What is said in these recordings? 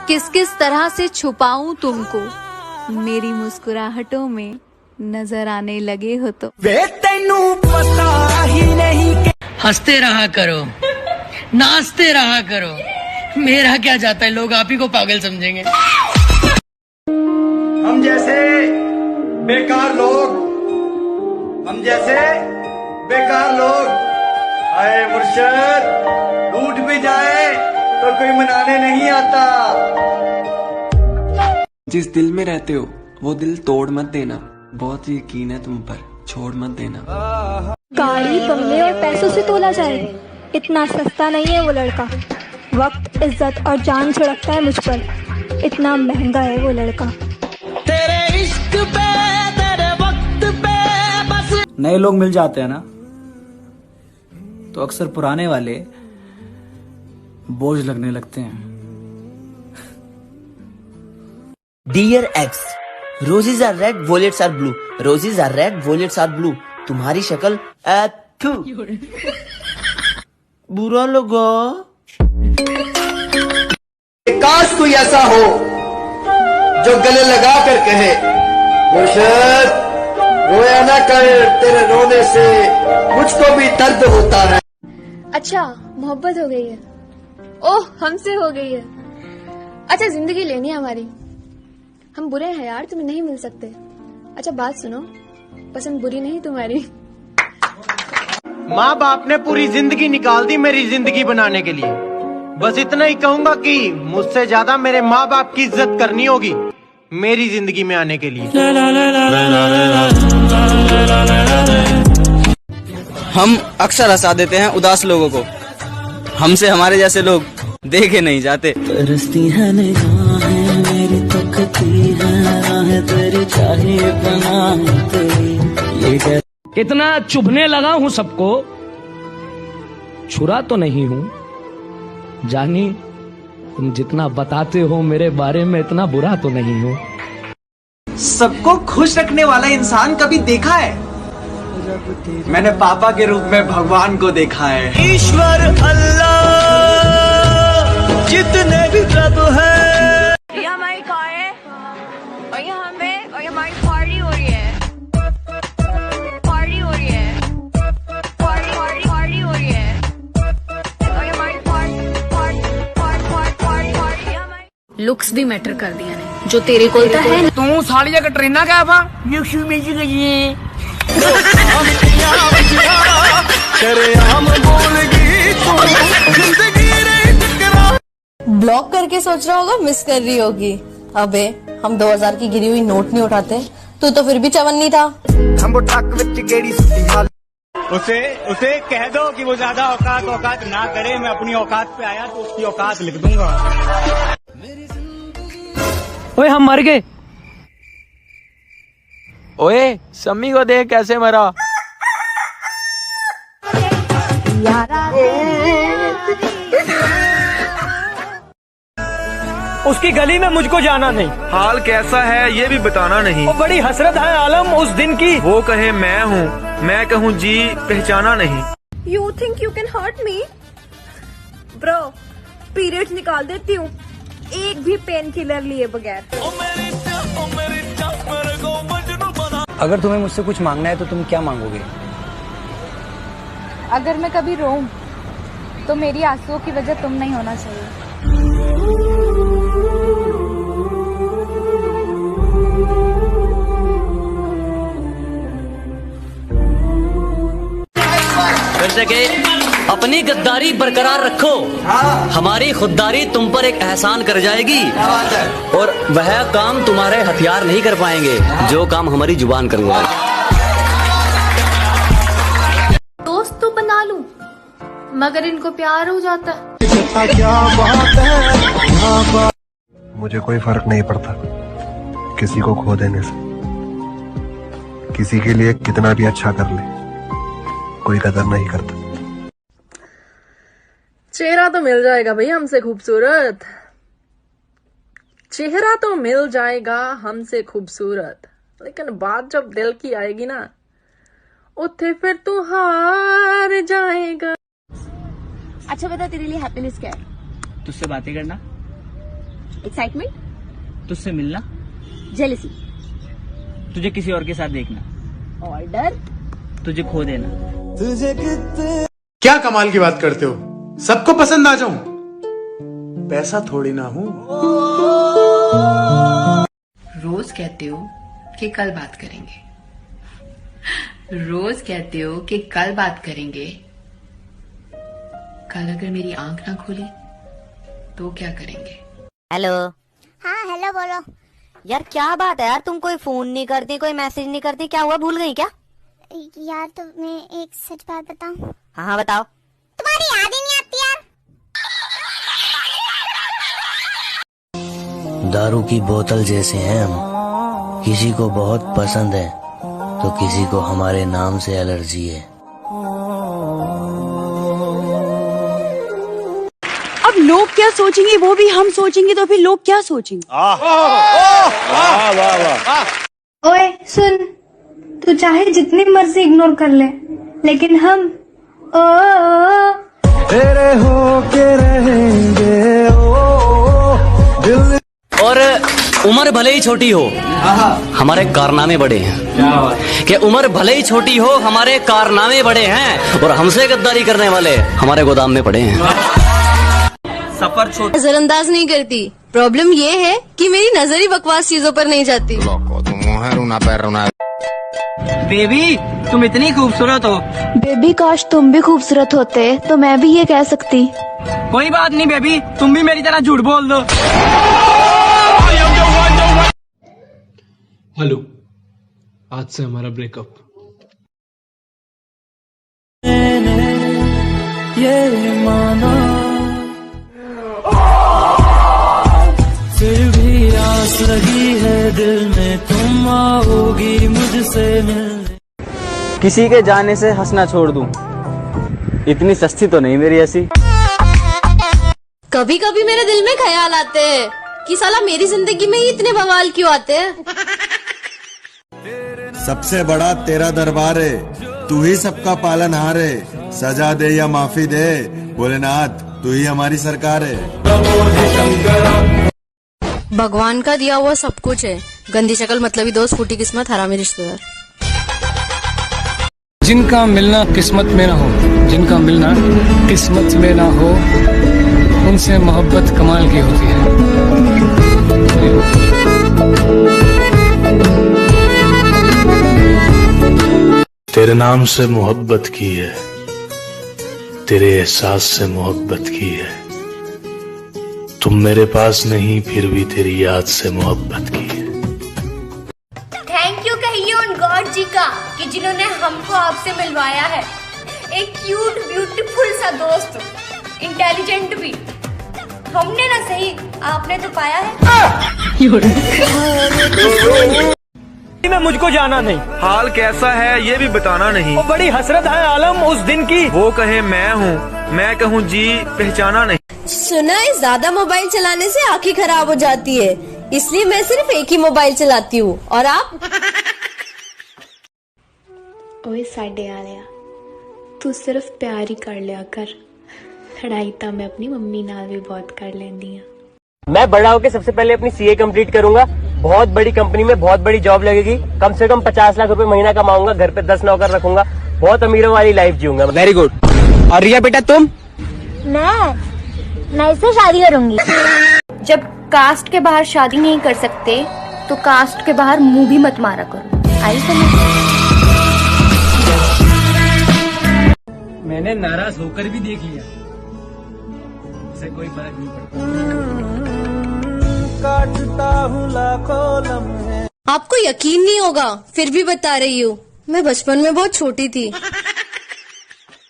किस किस तरह से छुपाऊं तुमको, मेरी मुस्कुराहटों में नजर आने लगे हो तो। वे तेनू पता ही नहीं कि हंसते रहा करो, नाचते रहा करो, मेरा क्या जाता है, लोग आप ही को पागल समझेंगे। हम जैसे बेकार लोग, हम जैसे बेकार लोग आए मुर्शद, टूट भी जाए तो कोई मनाने नहीं आता। जिस दिल में रहते हो वो दिल तोड़ मत देना, बहुत यकीन है तुम पर, छोड़ मत देना। गाड़ी बंगले और पैसों से तोला जाए, इतना सस्ता नहीं है वो लड़का। वक्त, इज्जत और जान छिड़कता है मुझ पर, इतना महंगा है वो लड़का। तेरे इश्क पे, तेरे वक्त पे बस। नए लोग मिल जाते हैं ना तो अक्सर पुराने वाले बोझ लगने लगते हैं। Dear ex, roses are red, wallets are blue. Roses are red, wallets are blue. तुम्हारी शक्ल बुरा लगा। काश कोई ऐसा हो जो गले लगा कर कहे, मुर्शद रोया ना कर, तेरे रोने से मुझको भी दर्द होता है। अच्छा, मोहब्बत हो गई है? ओह, हमसे हो गई है। अच्छा, जिंदगी लेनी है हमारी। हम बुरे हैं यार, तुम्हें नहीं मिल सकते। अच्छा बात सुनो, पसंद बुरी नहीं तुम्हारी। माँ बाप ने पूरी जिंदगी निकाल दी मेरी जिंदगी बनाने के लिए। बस इतना ही कहूंगा कि मुझसे ज्यादा मेरे माँ बाप की इज्जत करनी होगी मेरी जिंदगी में आने के लिए। हम अक्सर हंसा देते हैं उदास लोगों को, हमसे हमारे जैसे लोग देखे नहीं जाते। तरसती है निगाहें मेरी, तकती है राहें तेरी, चाहिए बनाए तेरी। ये इतना चुभने लगा हूं सबको, छुरा तो नहीं हूं। जानी तुम जितना बताते हो मेरे बारे में, इतना बुरा तो नहीं हूं। सबको खुश रखने वाला इंसान कभी देखा है? मैंने पापा के रूप में भगवान को देखा है। ईश्वर अल्लाह जितने भी रब है। ये हमारी कार है और ये हमें, और ये हमारी पार्टी हो रही है। पार्टी हो रही है, पार्टी हो रही है। और ये हमारी पार्टी। लुक्स भी मैटर कर दिया ने, जो तेरे को है। तू साली जगह ट्रेना क्या बा ब्लॉक करके सोच रहा होगा मिस कर रही होगी। अबे हम 2000 की गिरी हुई नोट नहीं उठाते, तू तो फिर भी चवन्नी था। उसे कह दो कि वो ज्यादा औकात ना करे, मैं अपनी औकात पे आया तो उसकी औकात लिख दूंगा। ओए हम मर गए। ओए सम्मी को देख कैसे मरा। उसकी गली में मुझको जाना नहीं, हाल कैसा है ये भी बताना नहीं। वो बड़ी हसरत है आलम उस दिन की। वो कहे मैं हूँ, मैं कहूँ जी, पहचाना नहीं। You think you can hurt me? Bro, periods निकाल देती हूँ एक भी पेन किलर लिए बगैर। अगर तुम्हें मुझसे कुछ मांगना है तो तुम क्या मांगोगे? अगर मैं कभी रोऊं तो मेरी आंसुओं की वजह तुम नहीं होना चाहिए। कर सके अपनी गद्दारी बरकरार रखो, हमारी खुददारी तुम पर एक एहसान कर जाएगी, और वह काम तुम्हारे हथियार नहीं कर पाएंगे जो काम हमारी जुबान करेगा। दोस्त तो बना लूं, मगर इनको प्यार हो जाता है। मुझे कोई फर्क नहीं पड़ता किसी को खो देने से, किसी के लिए कितना भी अच्छा कर ले कोई कदर नहीं करता। चेहरा तो मिल जाएगा भैया हमसे खूबसूरत, चेहरा तो मिल जाएगा हमसे खूबसूरत, लेकिन बात जब दिल की आएगी ना, उठे फिर तू हार जाएगा। अच्छा बता, तेरे लिए हैप्पीनेस क्या है? तुझसे बातें करना, एक्साइटमेंट, तुझसे मिलना, जेलसी, तुझे किसी और के साथ देखना, ऑर्डर, तुझे खो देना। क्या कमाल की बात करते हो, सबको पसंद आ जाऊं, पैसा थोड़ी ना हूं। रोज कहते हो कि कल बात करेंगे, रोज कहते हो कि कल बात करेंगे। कल अगर मेरी आंख ना खुली तो क्या करेंगे? हेलो। हाँ हेलो बोलो। यार क्या बात है यार, तुम कोई फोन नहीं करती, कोई मैसेज नहीं करती, क्या हुआ, भूल गई क्या? यार तुम्हें एक सच बात बताऊं? हाँ बताओ। तुम्हारी याद ही नहीं आती यार। दारू की बोतल जैसे हैं हम, किसी को बहुत पसंद है तो किसी को हमारे नाम से एलर्जी है। अब लोग क्या सोचेंगे वो भी हम सोचेंगे तो फिर लोग क्या सोचेंगे? ओए सुन, तू चाहे जितनी मर्जी इग्नोर कर ले, लेकिन हम तेरे हो के रहेंगे दिल। और उम्र भले ही छोटी हो हमारे कारनामे बड़े हैं। कि उम्र भले ही छोटी हो हमारे कारनामे बड़े हैं, और हमसे गद्दारी करने वाले हमारे गोदाम में पड़े हैं। सफर छोटा नजरअंदाज नहीं करती, प्रॉब्लम ये है कि मेरी नजर ही बकवास चीजों पर नहीं जाती। बेबी तुम इतनी खूबसूरत हो। बेबी काश तुम भी खूबसूरत होते तो मैं भी ये कह सकती। कोई बात नहीं बेबी, तुम भी मेरी तरह झूठ बोल दो। हेलो, आज से हमारा ब्रेकअप। ये माना फिर भी आस लगी है दिल में, तुम आओगी मुझसे मिलने। किसी के जाने से हंसना छोड़ दूं, इतनी सस्ती तो नहीं मेरी ऐसी। कभी कभी मेरे दिल में ख्याल आते हैं कि साला मेरी जिंदगी में ही इतने बवाल क्यों आते हैं। सबसे बड़ा तेरा दरबार है, तू ही सबका पालनहार है। सजा दे या माफी दे भोलेनाथ, तू ही हमारी सरकार है। भगवान का दिया हुआ सब कुछ है, गंदी शक्ल मतलबी दोस्त, फूटी किस्मत, हरामी रिश्तेदार। जिनका मिलना किस्मत में ना हो, जिनका मिलना किस्मत में ना हो, उनसे मोहब्बत कमाल की होती है। तेरे नाम से मोहब्बत की है, तेरे एहसास से मोहब्बत की है। तुम मेरे पास नहीं फिर भी तेरी याद से मोहब्बत की है। थैंक यू कहिए उन गॉड जी का कि जिन्होंने हमको आपसे मिलवाया है। एक क्यूट ब्यूटीफुल सा दोस्त, इंटेलिजेंट भी। हमने ना सही, आपने तो पाया है। में मुझको जाना नहीं, हाल कैसा है ये भी बताना नहीं। बड़ी हसरत है आलम उस दिन की, वो कहे मैं हूँ, मैं कहूँ जी, पहचाना नहीं। सुना है ज्यादा मोबाइल चलाने से आंखें खराब हो जाती है, इसलिए मैं सिर्फ एक ही मोबाइल चलाती हूँ। और आप? ओए साडे आलिया, तू सिर्फ प्यार ही कर लिया कर, लड़ाई तो मैं अपनी मम्मी नाल भी बहुत कर लेंदी हां। मैं बड़ा होके सबसे पहले अपनी सीए कंप्लीट करूंगा, बहुत बड़ी कंपनी में बहुत बड़ी जॉब लगेगी, कम से कम 50 लाख रुपए महीना कमाऊंगा, घर पे 10 नौकर रखूंगा, बहुत अमीरों वाली लाइफ जीऊंगा। Very good. और रिया बेटा तुम? मैं इससे शादी करूंगी। जब कास्ट के बाहर शादी नहीं कर सकते तो कास्ट के बाहर मुंह भी मत मारा करो। आई समझ? मैंने नाराज होकर भी देख लिया, उसे कोई फर्क नहीं पड़ता। काटता हूँ लाखों लम्हे। आपको यकीन नहीं होगा, फिर भी बता रही हूँ, मैं बचपन में बहुत छोटी थी।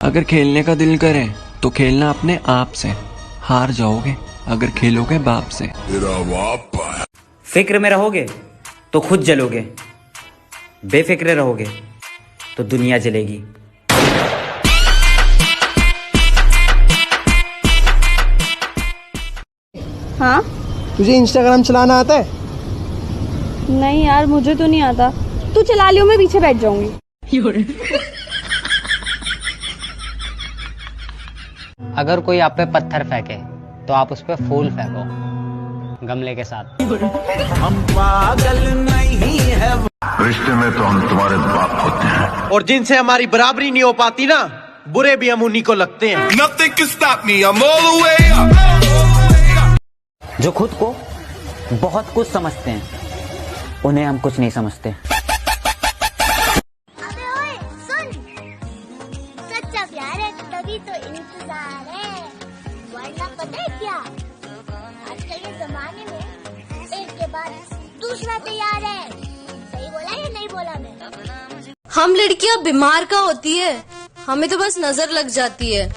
अगर खेलने का दिल करे तो खेलना अपने आप से, हार जाओगे अगर खेलोगे बाप से। फिक्र में रहोगे तो खुद जलोगे, बेफिक्र रहोगे तो दुनिया जलेगी। हाँ? तुझे इंस्टाग्राम चलाना आता है? नहीं यार, मुझे तो नहीं आता। तू चला लियो, मैं पीछे बैठ जाऊंगी। अगर कोई आप पे पत्थर फेंके तो आप उस पे फूल फेंको। गमले के साथ। हम पागल नहीं है। रिश्ते में तो हम तुम्हारे बाप होते हैं। और जिनसे हमारी बराबरी नहीं हो पाती ना, बुरे भी हम उन्हीं को लगते हैं। Nothing can stop me, I'm all the way up. जो खुद को बहुत कुछ समझते हैं, उन्हें हम कुछ नहीं समझते। अबे ओए सुन, सच्चा प्यार है तभी तो इंतजार है, वरना पता है क्या, आजकल के जमाने में एक के बाद दूसरा तैयार है। सही बोला या नहीं बोला मैं? हम लड़कियां बीमार का होती है, हमें तो बस नजर लग जाती है।